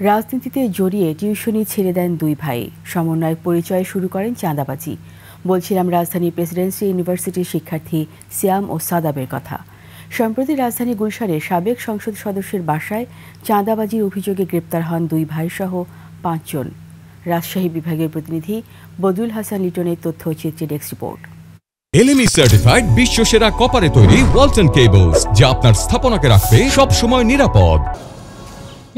রাজনীতিতে জড়িয়ে টিউশনি ছেড়ে দেন দুই ভাই। সমন্বয়ক পরিচয়ে শুরু করেন চাঁদাবাজি। বলছিলাম রাজধানীর প্রেসিডেন্সি ইউনিভার্সিটির শিক্ষার্থী সিয়াম ও সাদাবের কথা। সম্প্রতি রাজধানী গুলশানে সাবেক সংসদ সদস্যের বাসায় চাঁদাবাজির অভিযোগে গ্রেপ্তার হন দুই ভাইসহ 5 জন। রাজশাহী বিভাগের প্রতিনিধি বদরুল হাসান লিটনের তথ্যচিত্রে ডেস্ক রিপোর্ট। এলএমই সার্টিফাইড বিশ্বসেরা কপারে তৈরি ওয়ালটন কেবলস, যা আপনার স্থাপনাকে রাখবে সব সময় নিরাপদ।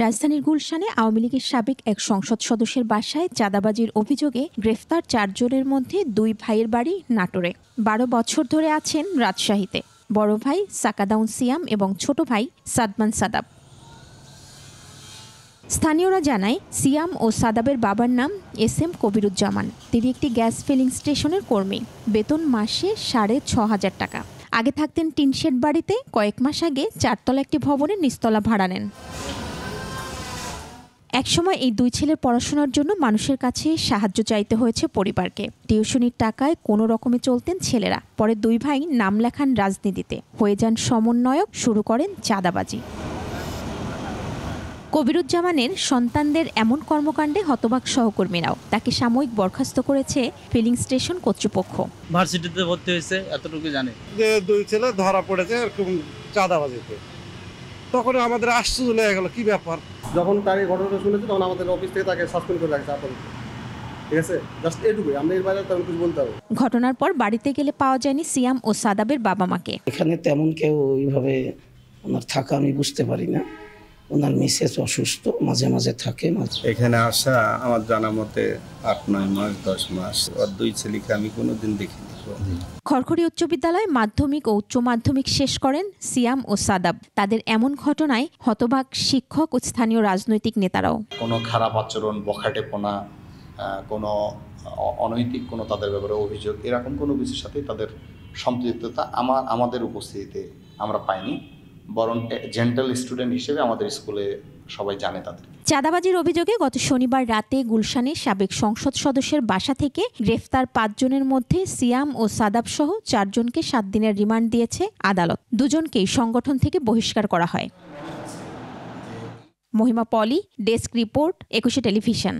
রাজধানীর গুলশানে আওয়ামী লীগের সাবেক এক সংসদ সদস্যের বাসায় চাঁদাবাজির অভিযোগে গ্রেফতার 4 জনের মধ্যে দুই ভাইয়ের বাড়ি নাটোরে। 12 বছর ধরে আছেন রাজশাহীতে। বড় ভাই সাকাদাউন সিয়াম এবং ছোট ভাই সাদমান সাদাব। স্থানীয়রা জানায়, সিয়াম ও সাদাবের বাবার নাম SM কবিরুজ্জামান। তিনি একটি গ্যাস ফিলিং স্টেশনের কর্মী। বেতন মাসে 6,500 টাকা। আগে থাকতেন টিনশেড বাড়িতে। কয়েক মাস আগে 4তলা একটি ভবনের নিচতলা ভাড়া নেন। একসময় এই দুই ছেলের পড়াশোনার জন্য মানুষের কাছে সাহায্য চাইতে হয়েছে পরিবারকে। টিউশনির টাকায় কোনো রকমে চলতেন ছেলেরা। পরে দুই ভাই নাম লেখান রাজনীতিতে, হয়ে যান সমন্বয়ক, শুরু করেন চাঁদাবাজি। কবিরুজ্জামানের সন্তানদের এমন কর্মকাণ্ডে হতবাক সহকর্মীরাও। তাকে সাময়িক বরখাস্ত করেছে ফিলিং স্টেশন কর্তৃপক্ষ। ভার্সিটিতে ভর্তি হয়েছে, এতটুকু জানে যে দুই ছেলে ধরা পড়েছে এরকম চাঁদাবাজিতে। তখন আমাদের আশ্চর্য লেগে গেল, কি ব্যাপার। যখন তার এই ঘটনাটা শুনেছি তখন আমাদের অফিস থেকে তাকে সাসপেন্ড করে রাখছে আপাতত। ঠিক আছে, জাস্ট এটুকুই, আমরা এর বাইরে তেমন কিছু বলতে হবে। ঘটনার পর বাড়িতে গেলে পাওয়া যায়নি সিয়াম ও সাদাবের বাবা মাকে। এখানে তেমন কেউ ওইভাবে ওনার থাকা আমি বুঝতে পারি না। ওনার মিসেস অসুস্থ, মাঝে মাঝে থাকে। এখানে আসা আমার জানা মতে 8-9 মাস 10 মাস। আর দুই ছেলেকে আমি কোনোদিন দেখিনি। খড়খড়ি উচ্চ বিদ্যালয়ে মাধ্যমিক ও উচ্চ মাধ্যমিক শেষ করেন সিয়াম ও সাদাব। তাদের এমন ঘটনায় হতবাক শিক্ষক ও স্থানীয় রাজনৈতিক নেতারাও। কোনো খারাপ আচরণ, বখাটেপনা, কোনো অনৈতিক কোনো তাদের ব্যাপারে অভিযোগ, এরকম কোনো কিছুর সাথে তাদের সম্পৃক্ততা আমাদের উপস্থিতিতে আমরা পাইনি। বরং জেন্টাল স্টুডেন্ট হিসেবে আমাদের স্কুলে সবাই জানে তাদের। চাঁদাবাজির অভিযোগে গত শনিবার রাতে গুলশানে সাবেক সংসদ সদস্যের বাসা থেকে গ্রেফতার 5 জনের মধ্যে সিয়াম ও সাদাব সহ 4 জনকে 7 দিনের রিমান্ড দিয়েছে আদালত। 2 জনকেই সংগঠন থেকে বহিষ্কার করা হয়। মহিমা পলি, ডেস্ক রিপোর্ট, 21 টেলিভিশন।